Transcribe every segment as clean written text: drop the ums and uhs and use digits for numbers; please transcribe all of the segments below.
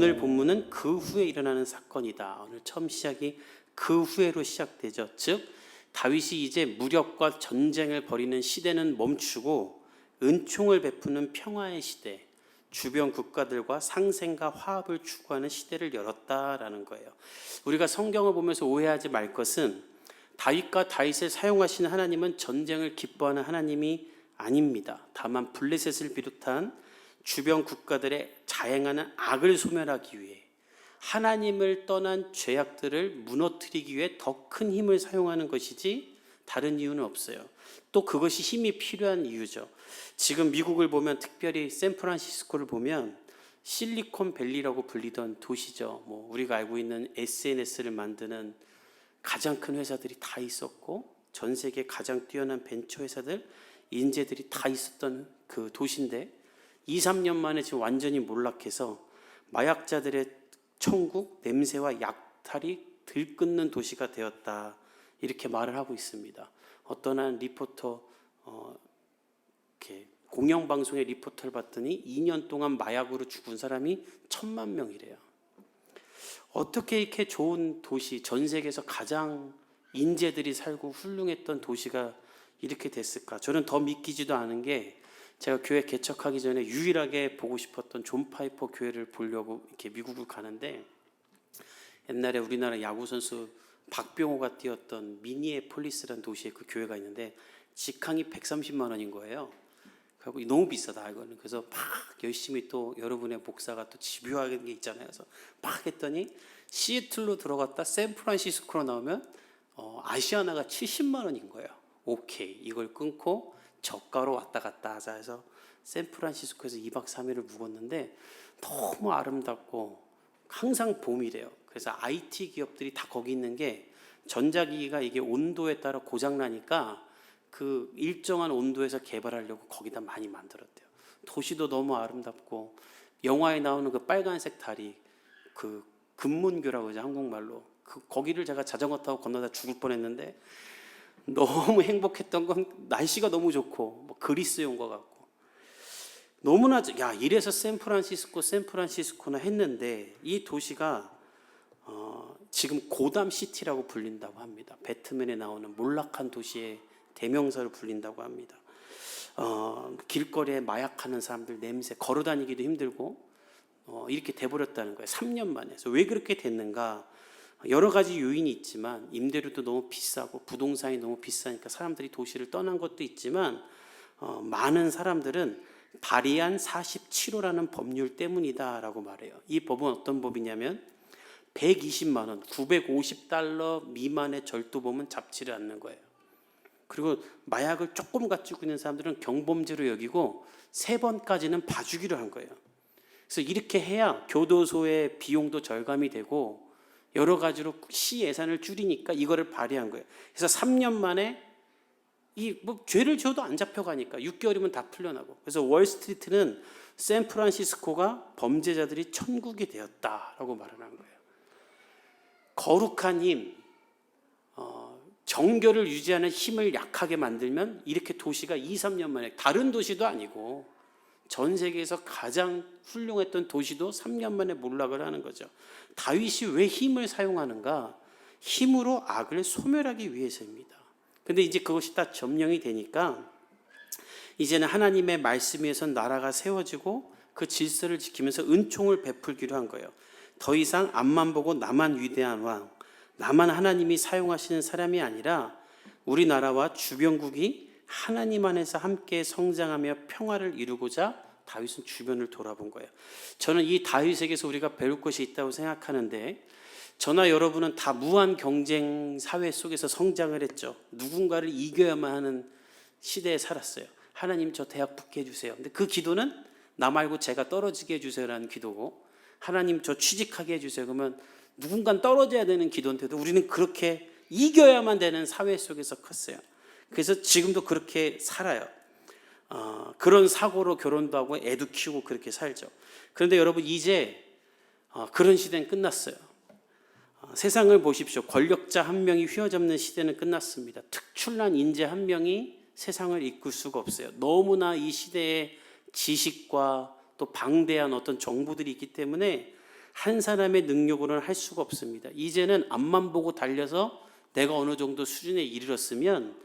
오늘 본문은 그 후에 일어나는 사건이다. 오늘 처음 시작이 그 후에로 시작되죠. 즉 다윗이 이제 무력과 전쟁을 벌이는 시대는 멈추고 은총을 베푸는 평화의 시대, 주변 국가들과 상생과 화합을 추구하는 시대를 열었다라는 거예요. 우리가 성경을 보면서 오해하지 말 것은 다윗과 다윗을 사용하시는 하나님은 전쟁을 기뻐하는 하나님이 아닙니다. 다만 블레셋을 비롯한 주변 국가들의 자행하는 악을 소멸하기 위해, 하나님을 떠난 죄악들을 무너뜨리기 위해 더 큰 힘을 사용하는 것이지 다른 이유는 없어요. 또 그것이 힘이 필요한 이유죠. 지금 미국을 보면, 특별히 샌프란시스코를 보면 실리콘밸리라고 불리던 도시죠. 우리가 알고 있는 SNS를 만드는 가장 큰 회사들이 다 있었고, 전 세계 가장 뛰어난 벤처 회사들, 인재들이 다 있었던 그 도시인데 2, 3년 만에 지금 완전히 몰락해서 마약자들의 천국, 냄새와 약탈이 들끓는 도시가 되었다, 이렇게 말을 하고 있습니다. 어떤 한 리포터, 이렇게 공영방송의 리포터를 봤더니 2년 동안 마약으로 죽은 사람이 1,000만 명이래요. 어떻게 이렇게 좋은 도시, 전 세계에서 가장 인재들이 살고 훌륭했던 도시가 이렇게 됐을까? 저는 더 믿기지도 않은 게, 제가 교회 개척하기 전에 유일하게 보고 싶었던 존 파이퍼 교회를 보려고 이렇게 미국을 가는데, 옛날에 우리나라 야구 선수 박병호가 뛰었던 미니애폴리스라는 도시에 그 교회가 있는데 직항이 130만 원인 거예요. 그리고 너무 비싸다 이거는. 그래서 막 열심히, 또 여러분의 목사가 또 집요하게 게 있잖아요. 그래서 막 했더니 시애틀로 들어갔다 샌프란시스코로 나오면 아시아나가 70만 원인 거예요. 오케이, 이걸 끊고 저가로 왔다 갔다 하자 해서 샌프란시스코에서 2박 3일을 묵었는데 너무 아름답고 항상 봄이래요. 그래서 IT 기업들이 다 거기 있는 게, 전자기기가 이게 온도에 따라 고장나니까 그 일정한 온도에서 개발하려고 거기다 많이 만들었대요. 도시도 너무 아름답고, 영화에 나오는 그 빨간색 다리, 그 금문교라고 하죠, 한국말로. 거기를 제가 자전거 타고 건너다 죽을 뻔했는데, 너무 행복했던 건 날씨가 너무 좋고, 그리스에 온 것 같고, 너무나, 이래서 샌프란시스코나 했는데, 이 도시가 지금 고담 시티라고 불린다고 합니다. 배트맨에 나오는 몰락한 도시의 대명사로 불린다고 합니다. 길거리에 마약하는 사람들 냄새, 걸어다니기도 힘들고 이렇게 돼버렸다는 거예요. 3년 만에. 그래서 왜 그렇게 됐는가? 여러 가지 요인이 있지만, 임대료도 너무 비싸고 부동산이 너무 비싸니까 사람들이 도시를 떠난 것도 있지만, 많은 사람들은 바리안 47호라는 법률 때문이다라고 말해요. 이 법은 어떤 법이냐면 120만 원, 950달러 미만의 절도범은 잡지를 않는 거예요. 그리고 마약을 조금 가지고 있는 사람들은 경범죄로 여기고 3번까지는 봐주기로 한 거예요. 그래서 이렇게 해야 교도소의 비용도 절감이 되고 여러 가지로 시 예산을 줄이니까 이거를 발의한 거예요. 그래서 3년 만에 죄를 지어도 안 잡혀가니까 6개월이면 다 풀려나고, 그래서 월스트리트는 샌프란시스코가 범죄자들이 천국이 되었다라고 말을 한 거예요. 거룩한 힘, 정결을 유지하는 힘을 약하게 만들면 이렇게 도시가 2, 3년 만에, 다른 도시도 아니고 전 세계에서 가장 훌륭했던 도시도 3년 만에 몰락을 하는 거죠. 다윗이 왜 힘을 사용하는가? 힘으로 악을 소멸하기 위해서입니다. 근데 이제 그것이 다 점령이 되니까 이제는 하나님의 말씀 위에서 나라가 세워지고 그 질서를 지키면서 은총을 베풀기로 한 거예요. 더 이상 앞만 보고 나만 위대한 왕, 나만 하나님이 사용하시는 사람이 아니라 우리나라와 주변국이 하나님 안에서 함께 성장하며 평화를 이루고자 다윗은 주변을 돌아본 거예요. 저는 이 다윗에게서 우리가 배울 것이 있다고 생각하는데, 저나 여러분은 다 무한 경쟁 사회 속에서 성장을 했죠. 누군가를 이겨야만 하는 시대에 살았어요. 하나님 저 대학 붙게 해주세요. 근데 그 기도는 나 말고 제가 떨어지게 해주세요라는 기도고, 하나님 저 취직하게 해주세요. 그러면 누군가는 떨어져야 되는 기도인데도 우리는 그렇게 이겨야만 되는 사회 속에서 컸어요. 그래서 지금도 그렇게 살아요. 그런 사고로 결혼도 하고 애도 키우고 그렇게 살죠. 그런데 여러분, 이제 그런 시대는 끝났어요. 세상을 보십시오. 권력자 한 명이 휘어잡는 시대는 끝났습니다. 특출난 인재 한 명이 세상을 이끌 수가 없어요. 너무나 이 시대에 지식과 또 방대한 어떤 정보들이 있기 때문에 한 사람의 능력으로는 할 수가 없습니다. 이제는 앞만 보고 달려서 내가 어느 정도 수준에 이르렀으면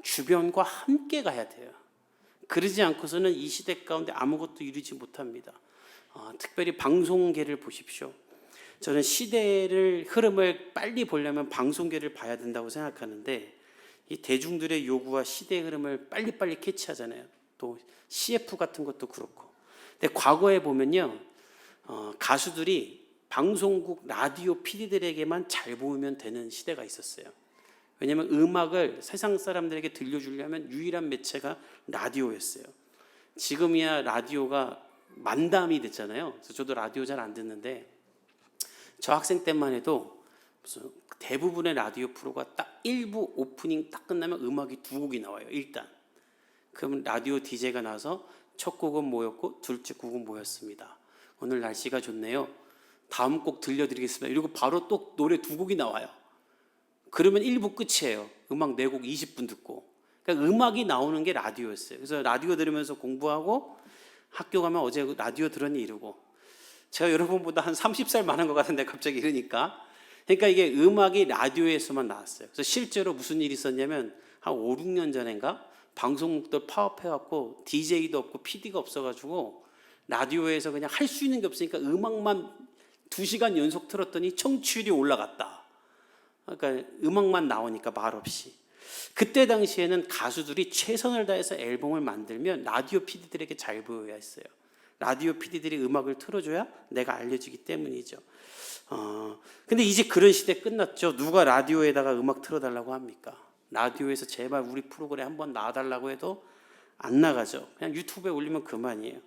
주변과 함께 가야 돼요. 그러지 않고서는 이 시대 가운데 아무것도 이루지 못합니다. 특별히 방송계를 보십시오. 저는 시대를 흐름을 빨리 보려면 방송계를 봐야 된다고 생각하는데, 이 대중들의 요구와 시대의 흐름을 빨리빨리 캐치하잖아요. 또 CF 같은 것도 그렇고. 근데 과거에 보면요, 가수들이 방송국 라디오 PD들에게만 잘 보이면 되는 시대가 있었어요. 왜냐하면 음악을 세상 사람들에게 들려주려면 유일한 매체가 라디오였어요. 지금이야 라디오가 만담이 됐잖아요. 그래서 저도 라디오 잘 안 듣는데, 저 학생 때만 해도 무슨 대부분의 라디오 프로가 딱 1부 오프닝 딱 끝나면 음악이 2곡이 나와요. 일단 그럼 라디오 DJ가 나와서 첫 곡은 뭐였고 둘째 곡은 뭐였습니다. 오늘 날씨가 좋네요. 다음 곡 들려드리겠습니다. 이러고 바로 또 노래 2곡이 나와요. 그러면 1부 끝이에요. 음악 4곡 20분 듣고. 그러니까 음악이 나오는 게 라디오였어요. 그래서 라디오 들으면서 공부하고 학교 가면 어제 라디오 들었니 이러고. 제가 여러분보다 한 30살 많은 것 같은데 갑자기 이러니까. 그러니까 이게 음악이 라디오에서만 나왔어요. 그래서 실제로 무슨 일이 있었냐면 한 5, 6년 전인가 방송국들 파업해갖고 DJ도 없고 PD가 없어가지고 라디오에서 그냥 할 수 있는 게 없으니까 음악만 2시간 연속 틀었더니 청취율이 올라갔다. 그러니까 음악만 나오니까 말없이. 그때 당시에는 가수들이 최선을 다해서 앨범을 만들면 라디오 PD들에게 잘 보여야 했어요. 라디오 PD들이 음악을 틀어줘야 내가 알려지기 때문이죠. 근데 이제 그런 시대 끝났죠. 누가 라디오에다가 음악 틀어달라고 합니까? 라디오에서 제발 우리 프로그램 한번 나와달라고 해도 안 나가죠. 그냥 유튜브에 올리면 그만이에요.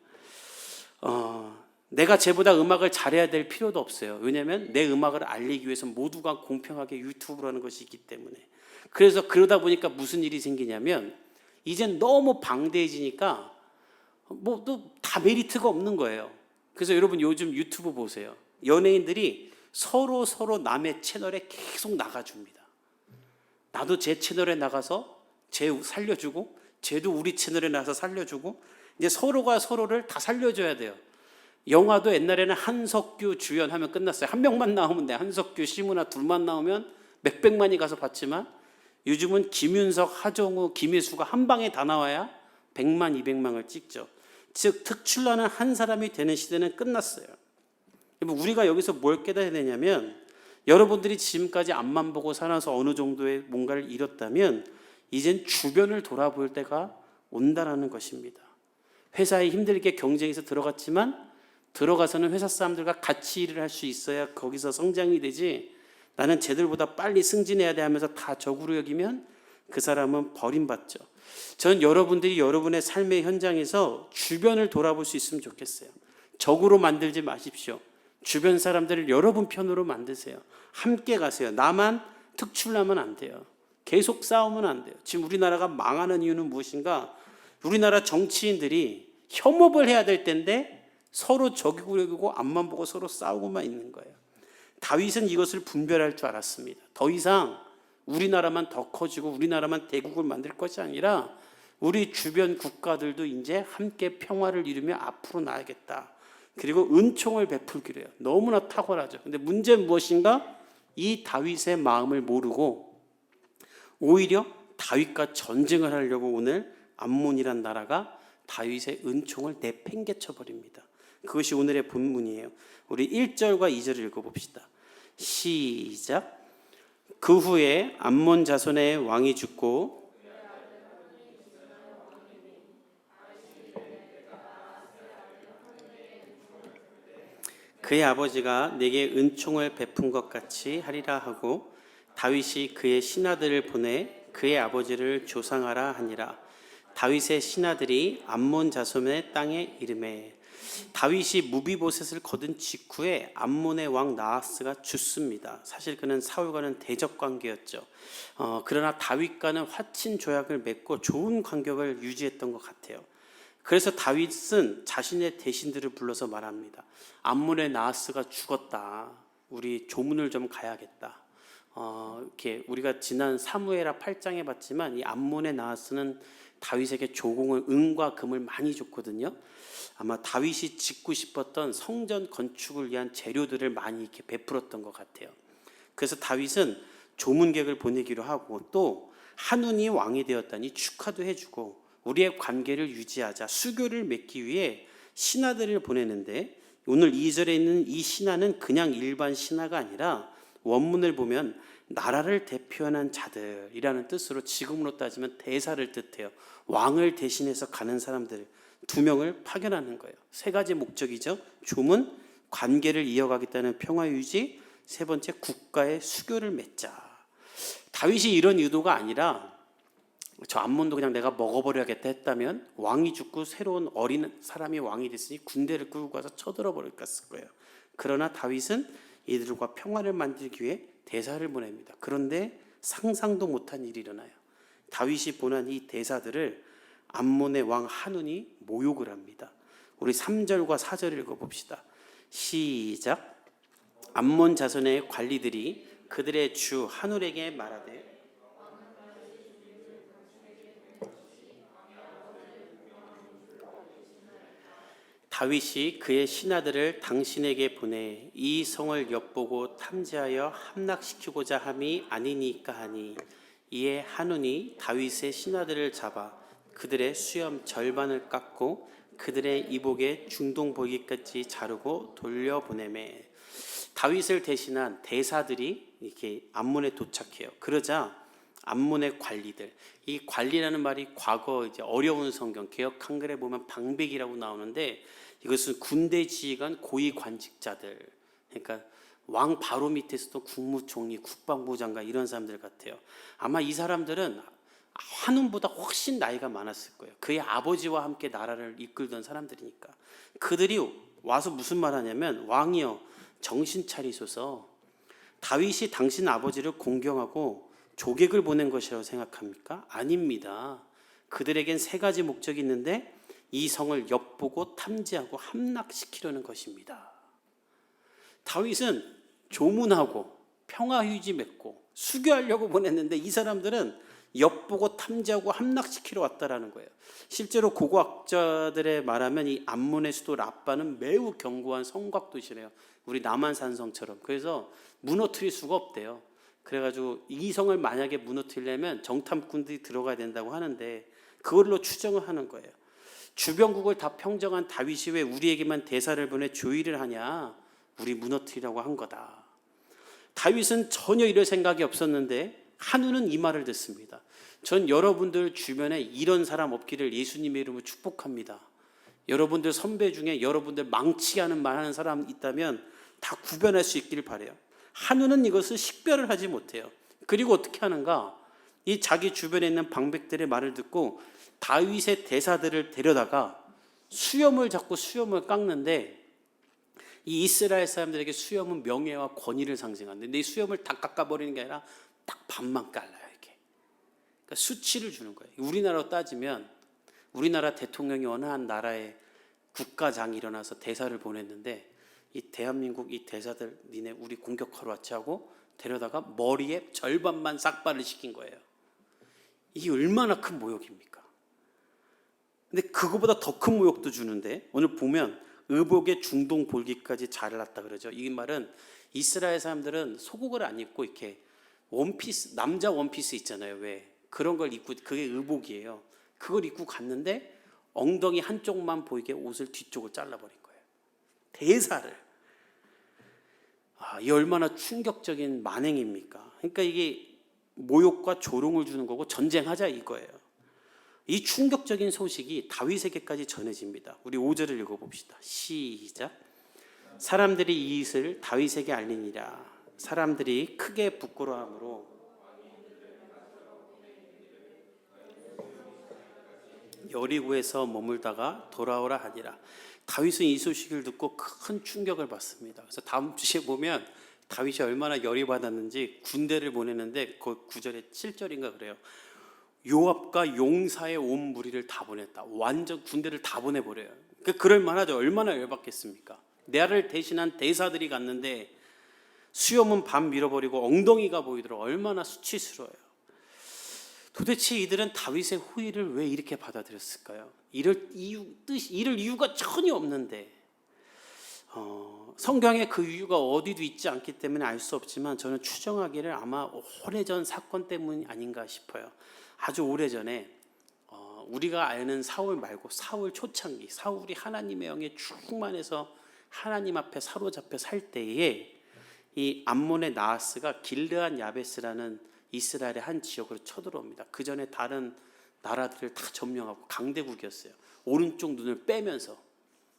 내가 쟤보다 음악을 잘해야 될 필요도 없어요. 왜냐하면 내 음악을 알리기 위해서 모두가 공평하게 유튜브라는 것이 있기 때문에. 그래서 그러다 보니까 무슨 일이 생기냐면 이젠 너무 방대해지니까 뭐 또 다 메리트가 없는 거예요. 그래서 여러분 요즘 유튜브 보세요. 연예인들이 서로 남의 채널에 계속 나가줍니다. 나도 제 채널에 나가서 쟤 살려주고 쟤도 우리 채널에 나가서 살려주고 이제 서로가 서로를 다 살려줘야 돼요. 영화도 옛날에는 한석규 주연하면 끝났어요. 한 명만 나오면 돼. 한석규, 심은하 둘만 나오면 몇백만이 가서 봤지만 요즘은 김윤석, 하정우, 김혜수가 한 방에 다 나와야 100만, 200만을 찍죠. 즉 특출나는 한 사람이 되는 시대는 끝났어요. 우리가 여기서 뭘 깨달아야 되냐면 여러분들이 지금까지 앞만 보고 살아서 어느 정도의 뭔가를 이뤘다면 이젠 주변을 돌아볼 때가 온다라는 것입니다. 회사에 힘들게 경쟁해서 들어갔지만 들어가서는 회사 사람들과 같이 일을 할 수 있어야 거기서 성장이 되지, 나는 쟤들보다 빨리 승진해야 돼 하면서 다 적으로 여기면 그 사람은 버림받죠. 저는 여러분들이 여러분의 삶의 현장에서 주변을 돌아볼 수 있으면 좋겠어요. 적으로 만들지 마십시오. 주변 사람들을 여러분 편으로 만드세요. 함께 가세요. 나만 특출나면 안 돼요. 계속 싸우면 안 돼요. 지금 우리나라가 망하는 이유는 무엇인가? 우리나라 정치인들이 협업을 해야 될 텐데 서로 적이고 여기고 앞만 보고 서로 싸우고만 있는 거예요. 다윗은 이것을 분별할 줄 알았습니다. 더 이상 우리나라만 더 커지고 우리나라만 대국을 만들 것이 아니라 우리 주변 국가들도 이제 함께 평화를 이루며 앞으로 나아야겠다. 그리고 은총을 베풀기로 해요. 너무나 탁월하죠. 근데 문제는 무엇인가? 이 다윗의 마음을 모르고 오히려 다윗과 전쟁을 하려고 오늘 암몬이란 나라가 다윗의 은총을 내팽개쳐 버립니다. 그것이 오늘의 본문이에요. 우리 1절과 2절을 읽어봅시다. 시작. 그 후에 암몬 자손의 왕이 죽고 그의 아버지가 내게 은총을 베푼 것 같이 하리라 하고 다윗이 그의 신하들을 보내 그의 아버지를 조상하라 하니라. 다윗의 신하들이 암몬 자손의 땅에 이르매 다윗이 무비보셋을 거둔 직후에 암몬의 왕 나하스가 죽습니다. 사실 그는 사울과는 대적 관계였죠. 그러나 다윗과는 화친 조약을 맺고 좋은 관계를 유지했던 것 같아요. 그래서 다윗은 자신의 대신들을 불러서 말합니다. 암몬의 나하스가 죽었다. 우리 조문을 좀 가야겠다. 이렇게 우리가 지난 사무엘하 8장에 봤지만 이 암몬의 나하스는 다윗에게 조공을 은과 금을 많이 줬거든요. 아마 다윗이 짓고 싶었던 성전 건축을 위한 재료들을 많이 이렇게 베풀었던 것 같아요. 그래서 다윗은 조문객을 보내기로 하고 또 한운이 왕이 되었다니 축하도 해주고 우리의 관계를 유지하자 수교를 맺기 위해 신하들을 보내는데 오늘 2절에 있는 이 신하는 그냥 일반 신하가 아니라 원문을 보면 나라를 대표하는 자들이라는 뜻으로 지금으로 따지면 대사를 뜻해요. 왕을 대신해서 가는 사람들 2명을 파견하는 거예요. 3가지 목적이죠. 조문, 관계를 이어가겠다는 평화 유지, 3번째 국가의 수교를 맺자. 다윗이 이런 의도가 아니라 저 암몬도 그냥 내가 먹어버려야겠다 했다면 왕이 죽고 새로운 어린 사람이 왕이 됐으니 군대를 끌고 가서 쳐들어 버렸을 거예요. 그러나 다윗은 이들과 평화를 만들기 위해 대사를 보냅니다. 그런데 상상도 못한 일이 일어나요. 다윗이 보낸 이 대사들을 암몬의 왕 한운이 모욕을 합니다. 우리 3절과 4절을 읽어봅시다. 시작. 암몬 자손의 관리들이 그들의 주 한울에게 말하되 다윗이 그의 신하들을 당신에게 보내 이 성을 엿보고 탐지하여 함락시키고자 함이 아니니까 하니 이에 한운이 다윗의 신하들을 잡아 그들의 수염 절반을 깎고 그들의 이복에 중동 보기까지 자르고 돌려보내매 다윗을 대신한 대사들이 이렇게 암몬에 도착해요. 그러자 암몬의 관리들, 이 관리라는 말이 과거 이제 어려운 성경 개역 한글에 보면 방백이라고 나오는데 이것은 군대 지휘관 고위 관직자들, 그러니까 왕 바로 밑에서도 국무총리, 국방부 장관 이런 사람들 같아요. 아마 이 사람들은 한운보다 훨씬 나이가 많았을 거예요. 그의 아버지와 함께 나라를 이끌던 사람들이니까. 그들이 와서 무슨 말 하냐면 왕이여 정신 차리소서. 다윗이 당신 아버지를 공경하고 조객을 보낸 것이라고 생각합니까? 아닙니다. 그들에겐 3가지 목적이 있는데 이 성을 엿보고 탐지하고 함락시키려는 것입니다. 다윗은 조문하고 평화휴지 맺고 수교하려고 보냈는데 이 사람들은 엿보고 탐지하고 함락시키러 왔다라는 거예요. 실제로 고고학자들의 말하면 이 암몬의 수도 라빠는 매우 견고한 성곽도시래요. 우리 남한산성처럼. 그래서 무너뜨릴 수가 없대요. 그래가지고 이 성을 만약에 무너뜨리려면 정탐꾼들이 들어가야 된다고 하는데 그걸로 추정을 하는 거예요. 주변국을 다 평정한 다윗이 왜 우리에게만 대사를 보내 조의를 하냐? 우리 무너뜨리라고 한 거다. 다윗은 전혀 이럴 생각이 없었는데 한우는 이 말을 듣습니다. 전 여러분들 주변에 이런 사람 없기를 예수님의 이름으로 축복합니다. 여러분들 선배 중에 여러분들 망치게 하는 말하는 사람 있다면 다 구별할 수 있기를 바라요. 한우는 이것을 식별을 하지 못해요. 그리고 어떻게 하는가? 이 자기 주변에 있는 방백들의 말을 듣고 다윗의 대사들을 데려다가 수염을 잡고 수염을 깎는데 이 이스라엘 사람들에게 수염은 명예와 권위를 상징하는데 이 수염을 다 깎아버리는 게 아니라 딱 반만 잘라요. 이렇게. 그러니까 수치를 주는 거예요. 우리나라로 따지면 우리나라 대통령이 어느 한 나라에 국가장이 일어나서 대사를 보냈는데 이 대한민국 이 대사들 니네 우리 공격하러 왔지 하고 데려다가 머리에 절반만 삭발을 시킨 거예요. 이게 얼마나 큰 모욕입니까? 근데 그거보다 더 큰 모욕도 주는데 오늘 보면 의복에 중동 볼기까지 잘랐다 그러죠. 이 말은 이스라엘 사람들은 속옷을 안 입고 이렇게 원피스, 남자 원피스 있잖아요. 왜? 그런 걸 입고 그게 의복이에요. 그걸 입고 갔는데 엉덩이 한쪽만 보이게 옷을 뒤쪽을 잘라버린 거예요. 대사를. 이 얼마나 충격적인 만행입니까? 그러니까 이게 모욕과 조롱을 주는 거고 전쟁하자 이거예요. 이 충격적인 소식이 다윗에게까지 전해집니다. 우리 5절을 읽어봅시다. 시작. 사람들이 이 일을 다윗에게 알리니라. 사람들이 크게 부끄러워함으로 여리고에서 머물다가 돌아오라 하니라. 다윗은 이 소식을 듣고 큰 충격을 받습니다. 그래서 다음 주에 보면 다윗이 얼마나 열이 받았는지 군대를 보내는데 그 9절에 7절인가 그래요. 요압과 용사의 온 무리를 다 보냈다. 완전 군대를 다 보내버려요. 그럴 만하죠. 얼마나 열받겠습니까? 나라를 대신한 대사들이 갔는데 수염은 반 밀어버리고 엉덩이가 보이도록 얼마나 수치스러워요. 도대체 이들은 다윗의 호의를 왜 이렇게 받아들였을까요? 이럴 이유가 전혀 없는데 성경에 그 이유가 어디도 있지 않기 때문에 알 수 없지만 저는 추정하기를 아마 오래전 사건 때문이 아닌가 싶어요. 아주 오래전에 우리가 아는 사울 말고 사울 초창기, 사울이 하나님의 영에 충만해서 하나님 앞에 사로잡혀 살 때에 이 암몬의 나하스가 길르앗 야베스라는 이스라엘의 한 지역으로 쳐들어옵니다. 그 전에 다른 나라들을 다 점령하고 강대국이었어요. 오른쪽 눈을 빼면서.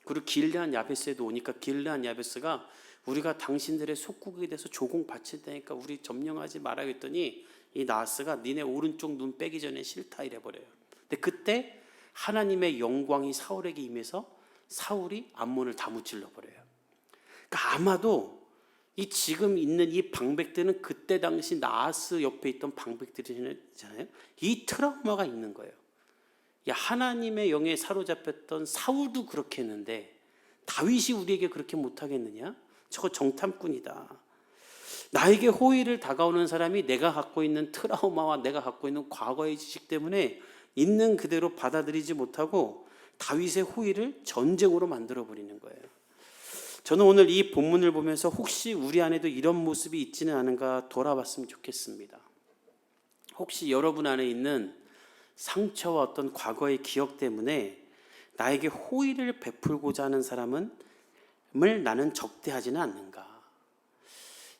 그리고 길르앗 야베스에도 오니까 길르앗 야베스가 우리가 당신들의 속국에 대해서 조공 바칠 테니까 우리 점령하지 말아 했더니 이 나하스가 니네 오른쪽 눈 빼기 전에 싫다 이래버려요. 근데 그때 하나님의 영광이 사울에게 임해서 사울이 암몬을 다 무찔러 버려요. 그러니까 아마도 이 지금 있는 이 방백들은 그때 당시 나하스 옆에 있던 방백들이잖아요. 이 트라우마가 있는 거예요. 야, 하나님의 영에 사로잡혔던 사울도 그렇게 했는데 다윗이 우리에게 그렇게 못하겠느냐? 저거 정탐꾼이다. 나에게 호의를 다가오는 사람이 내가 갖고 있는 트라우마와 내가 갖고 있는 과거의 지식 때문에 있는 그대로 받아들이지 못하고 다윗의 호의를 전쟁으로 만들어버리는 거예요. 저는 오늘 이 본문을 보면서 혹시 우리 안에도 이런 모습이 있지는 않은가 돌아봤으면 좋겠습니다. 혹시 여러분 안에 있는 상처와 어떤 과거의 기억 때문에 나에게 호의를 베풀고자 하는 사람을 나는 적대하지는 않는가?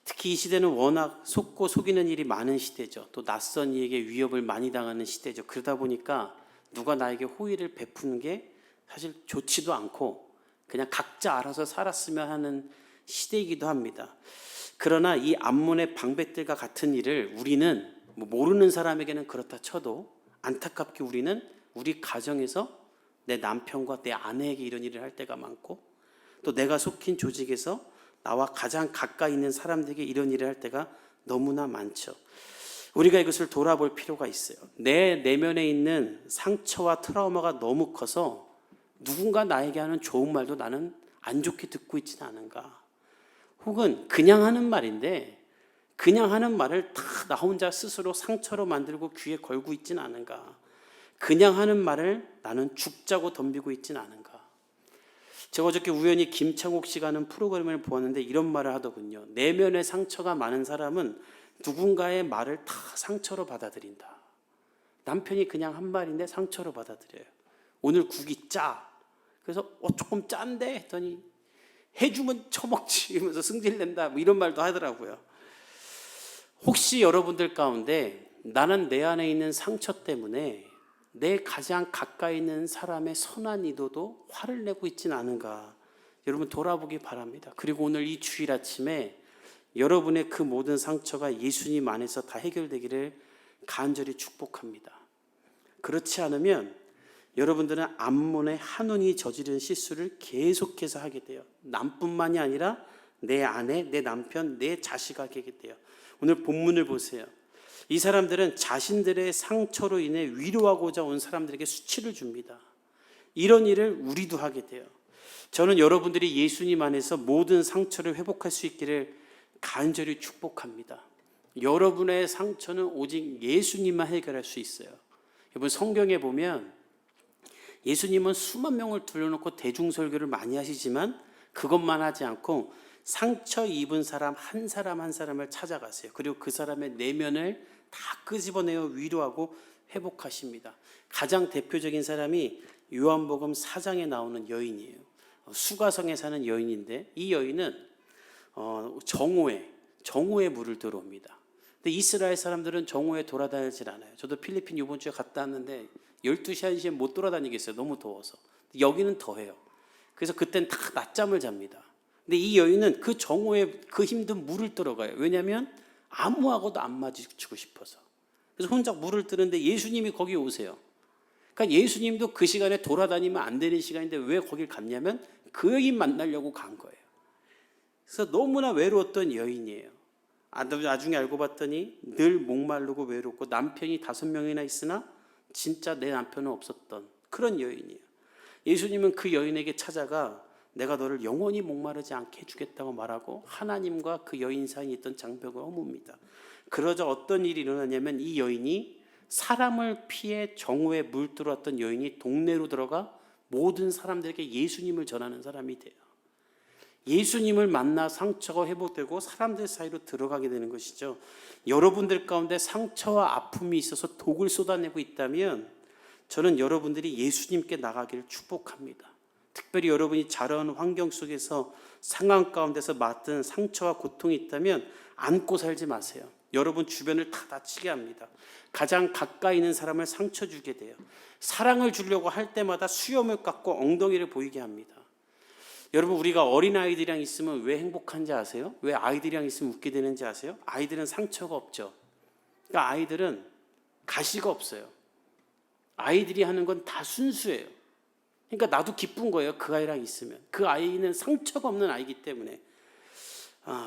특히 이 시대는 워낙 속고 속이는 일이 많은 시대죠. 또 낯선 이에게 위협을 많이 당하는 시대죠. 그러다 보니까 누가 나에게 호의를 베푸는 게 사실 좋지도 않고 그냥 각자 알아서 살았으면 하는 시대이기도 합니다. 그러나 이 암몬의 방백들과 같은 일을 우리는 모르는 사람에게는 그렇다 쳐도 안타깝게 우리는 우리 가정에서 내 남편과 내 아내에게 이런 일을 할 때가 많고 또 내가 속힌 조직에서 나와 가장 가까이 있는 사람들에게 이런 일을 할 때가 너무나 많죠. 우리가 이것을 돌아볼 필요가 있어요. 내 내면에 있는 상처와 트라우마가 너무 커서 누군가 나에게 하는 좋은 말도 나는 안 좋게 듣고 있지는 않은가. 혹은 그냥 하는 말인데 그냥 하는 말을 다 나 혼자 스스로 상처로 만들고 귀에 걸고 있지는 않은가. 그냥 하는 말을 나는 죽자고 덤비고 있지는 않은가. 제가 어저께 우연히 김창옥 씨가 하는 프로그램을 보았는데 이런 말을 하더군요. 내면에 상처가 많은 사람은 누군가의 말을 다 상처로 받아들인다. 남편이 그냥 한 말인데 상처로 받아들여요. 오늘 국이 짜. 그래서 조금 짠데 했더니 해주면 처먹지 이러면서 승질낸다 뭐 이런 말도 하더라고요. 혹시 여러분들 가운데 나는 내 안에 있는 상처 때문에 내 가장 가까이 있는 사람의 선한 의도도 화를 내고 있지는 않은가 여러분 돌아보기 바랍니다. 그리고 오늘 이 주일 아침에 여러분의 그 모든 상처가 예수님 안에서 다 해결되기를 간절히 축복합니다. 그렇지 않으면 여러분들은 암몬의 한운이 저지른 실수를 계속해서 하게 돼요. 남뿐만이 아니라 내 아내, 내 남편, 내 자식에게 하게 돼요. 오늘 본문을 보세요. 이 사람들은 자신들의 상처로 인해 위로하고자 온 사람들에게 수치를 줍니다. 이런 일을 우리도 하게 돼요. 저는 여러분들이 예수님 안에서 모든 상처를 회복할 수 있기를 간절히 축복합니다. 여러분의 상처는 오직 예수님만 해결할 수 있어요. 여러분 성경에 보면 예수님은 수만 명을 둘러놓고 대중설교를 많이 하시지만 그것만 하지 않고 상처 입은 사람 한 사람 한 사람을 찾아가세요. 그리고 그 사람의 내면을 다 끄집어내어 위로하고 회복하십니다. 가장 대표적인 사람이 요한복음 4장에 나오는 여인이에요. 수가성에 사는 여인인데 이 여인은 정오에 물을 들어옵니다. 근데 이스라엘 사람들은 정오에 돌아다니질 않아요. 저도 필리핀 이번 주에 갔다 왔는데 12시 1시에 못 돌아다니겠어요. 너무 더워서. 여기는 더해요. 그래서 그땐 다 낮잠을 잡니다. 근데 이 여인은 그 정오에 그 힘든 물을 들어가요. 왜냐하면 아무하고도 안 마주치고 싶어서. 그래서 혼자 물을 뜨는데 예수님이 거기 오세요. 그러니까 예수님도 그 시간에 돌아다니면 안 되는 시간인데 왜 거길 갔냐면 그 여인 만나려고 간 거예요. 그래서 너무나 외로웠던 여인이에요. 나중에 알고 봤더니 늘 목마르고 외롭고 남편이 5명이나 있으나 진짜 내 남편은 없었던 그런 여인이에요. 예수님은 그 여인에게 찾아가 내가 너를 영원히 목마르지 않게 해주겠다고 말하고 하나님과 그 여인 사이에 있던 장벽을 허뭅니다. 그러자 어떤 일이 일어나냐면 이 여인이 사람을 피해 정오에 물들어왔던 여인이 동네로 들어가 모든 사람들에게 예수님을 전하는 사람이 돼요. 예수님을 만나 상처가 회복되고 사람들 사이로 들어가게 되는 것이죠. 여러분들 가운데 상처와 아픔이 있어서 독을 쏟아내고 있다면 저는 여러분들이 예수님께 나가기를 축복합니다. 특별히 여러분이 자라온 환경 속에서 상황 가운데서 맡은 상처와 고통이 있다면 안고 살지 마세요. 여러분 주변을 다 다치게 합니다. 가장 가까이 있는 사람을 상처 주게 돼요. 사랑을 주려고 할 때마다 수염을 깎고 엉덩이를 보이게 합니다. 여러분 우리가 어린아이들이랑 있으면 왜 행복한지 아세요? 왜 아이들이랑 있으면 웃게 되는지 아세요? 아이들은 상처가 없죠. 그러니까 아이들은 가시가 없어요. 아이들이 하는 건 다 순수해요. 그러니까 나도 기쁜 거예요. 그 아이랑 있으면. 그 아이는 상처가 없는 아이기 때문에.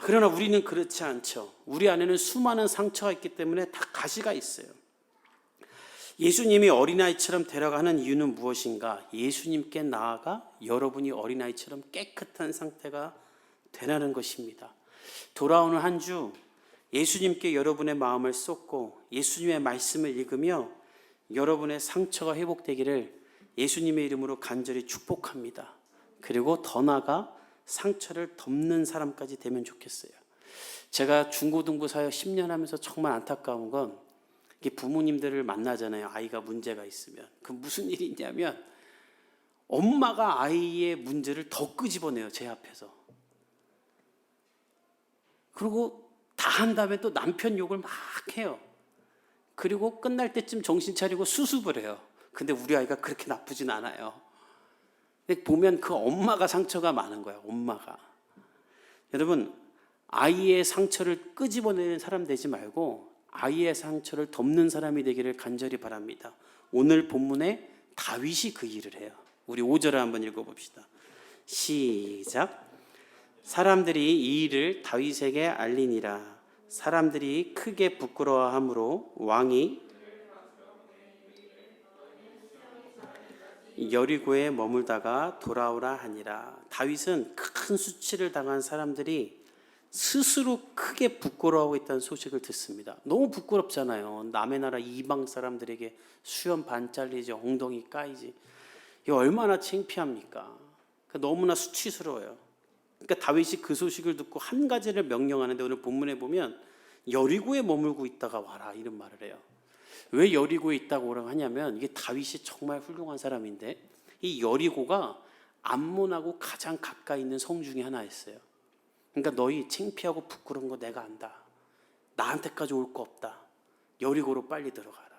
그러나 우리는 그렇지 않죠. 우리 안에는 수많은 상처가 있기 때문에 다 가시가 있어요. 예수님이 어린아이처럼 데려가는 이유는 무엇인가? 예수님께 나아가 여러분이 어린아이처럼 깨끗한 상태가 되라는 것입니다. 돌아오는 한 주 예수님께 여러분의 마음을 쏟고 예수님의 말씀을 읽으며 여러분의 상처가 회복되기를 예수님의 이름으로 간절히 축복합니다. 그리고 더 나아가 상처를 덮는 사람까지 되면 좋겠어요. 제가 중고등부 사역 10년 하면서 정말 안타까운 건 부모님들을 만나잖아요. 아이가 문제가 있으면. 그 무슨 일이 있냐면 엄마가 아이의 문제를 더 끄집어내요. 제 앞에서. 그리고 다 한 다음에 또 남편 욕을 막 해요. 그리고 끝날 때쯤 정신 차리고 수습을 해요. 근데 우리 아이가 그렇게 나쁘진 않아요. 근데 보면 그 엄마가 상처가 많은 거야. 엄마가. 여러분 아이의 상처를 끄집어내는 사람 되지 말고 아이의 상처를 덮는 사람이 되기를 간절히 바랍니다. 오늘 본문에 다윗이 그 일을 해요. 우리 5절을 한번 읽어봅시다. 시작. 사람들이 이 일을 다윗에게 알리니라. 사람들이 크게 부끄러워하므로 왕이 여리고에 머물다가 돌아오라 하니라. 다윗은 큰 수치를 당한 사람들이 스스로 크게 부끄러워하고 있다는 소식을 듣습니다. 너무 부끄럽잖아요. 남의 나라 이방 사람들에게 수염 반 잘리지, 엉덩이 까이지. 이거 얼마나 창피합니까? 너무나 수치스러워요. 그러니까 다윗이 그 소식을 듣고 한 가지를 명령하는데 오늘 본문에 보면 여리고에 머물고 있다가 와라 이런 말을 해요. 왜 여리고에 있다고 오라고 하냐면 이게 다윗이 정말 훌륭한 사람인데 이 여리고가 암몬하고 가장 가까이 있는 성 중에 하나였어요. 그러니까 너희 창피하고 부끄러운 거 내가 안다. 나한테까지 올 거 없다. 여리고로 빨리 들어가라.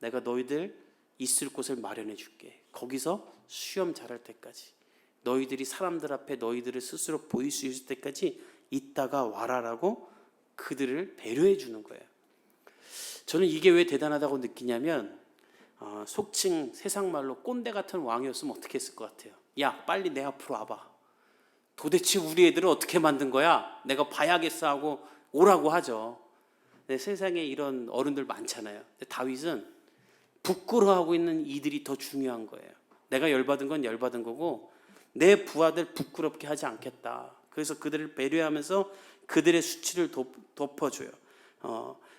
내가 너희들 있을 곳을 마련해 줄게. 거기서 수염 자랄 때까지 너희들이 사람들 앞에 너희들을 스스로 보일 수 있을 때까지 있다가 와라라고 그들을 배려해 주는 거예요. 저는 이게 왜 대단하다고 느끼냐면 속칭 세상 말로 꼰대 같은 왕이었으면 어떻게 했을 것 같아요. 야 빨리 내 앞으로 와봐. 도대체 우리 애들을 어떻게 만든 거야? 내가 봐야겠어 하고 오라고 하죠. 근데 세상에 이런 어른들 많잖아요. 근데 다윗은 부끄러워하고 있는 이들이 더 중요한 거예요. 내가 열받은 건 열받은 거고 내 부하들 부끄럽게 하지 않겠다. 그래서 그들을 배려하면서 그들의 수치를 덮어줘요.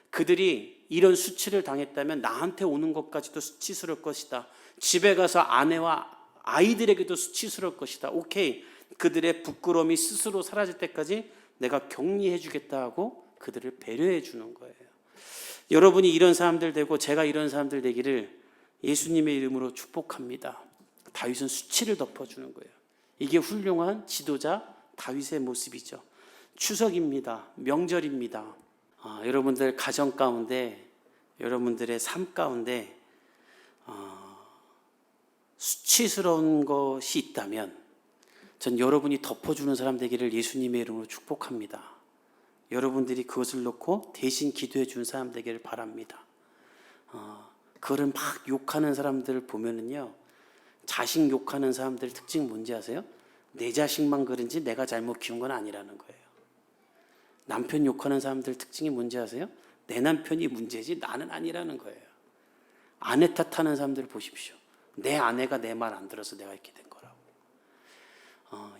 그들이 이런 수치를 당했다면 나한테 오는 것까지도 수치스러울 것이다. 집에 가서 아내와 아이들에게도 수치스러울 것이다. 오케이. 그들의 부끄러움이 스스로 사라질 때까지 내가 격리해 주겠다 하고 그들을 배려해 주는 거예요. 여러분이 이런 사람들 되고 제가 이런 사람들 되기를 예수님의 이름으로 축복합니다. 다윗은 수치를 덮어주는 거예요. 이게 훌륭한 지도자 다윗의 모습이죠. 추석입니다. 명절입니다. 여러분들 가정 가운데 여러분들의 삶 가운데 수치스러운 것이 있다면 전 여러분이 덮어주는 사람 되기를 예수님의 이름으로 축복합니다. 여러분들이 그것을 놓고 대신 기도해 주는 사람 되기를 바랍니다. 그거를 막 욕하는 사람들을 보면은요, 자식 욕하는 사람들의 특징 뭔지 아세요? 내 자식만 그런지 내가 잘못 키운 건 아니라는 거예요. 남편 욕하는 사람들 특징이 뭔지 아세요? 내 남편이 문제지 나는 아니라는 거예요. 아내 탓하는 사람들 보십시오. 내 아내가 내 말 안 들어서 내가 이렇게 된 거라고.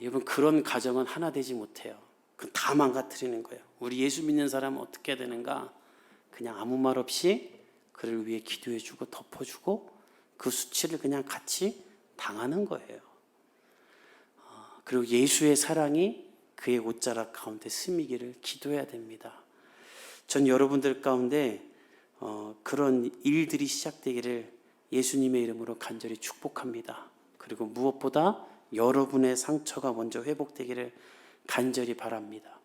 여러분 그런 가정은 하나 되지 못해요. 그건 다 망가뜨리는 거예요. 우리 예수 믿는 사람은 어떻게 해야 되는가? 그냥 아무 말 없이 그를 위해 기도해주고 덮어주고 그 수치를 그냥 같이 당하는 거예요. 그리고 예수의 사랑이 그의 옷자락 가운데 스미기를 기도해야 됩니다. 전 여러분들 가운데 그런 일들이 시작되기를 예수님의 이름으로 간절히 축복합니다. 그리고 무엇보다 여러분의 상처가 먼저 회복되기를 간절히 바랍니다.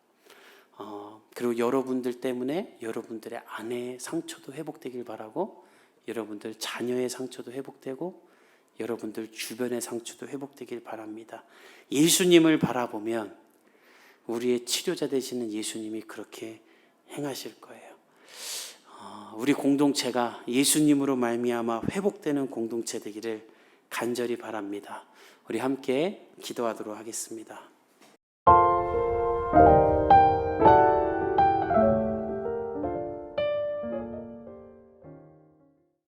그리고 여러분들 때문에 여러분들의 아내의 상처도 회복되길 바라고, 여러분들 자녀의 상처도 회복되고, 여러분들 주변의 상처도 회복되길 바랍니다. 예수님을 바라보면 우리의 치료자 되시는 예수님이 그렇게 행하실 거예요. 우리 공동체가 예수님으로 말미암아 회복되는 공동체 되기를 간절히 바랍니다. 우리 함께 기도하도록 하겠습니다.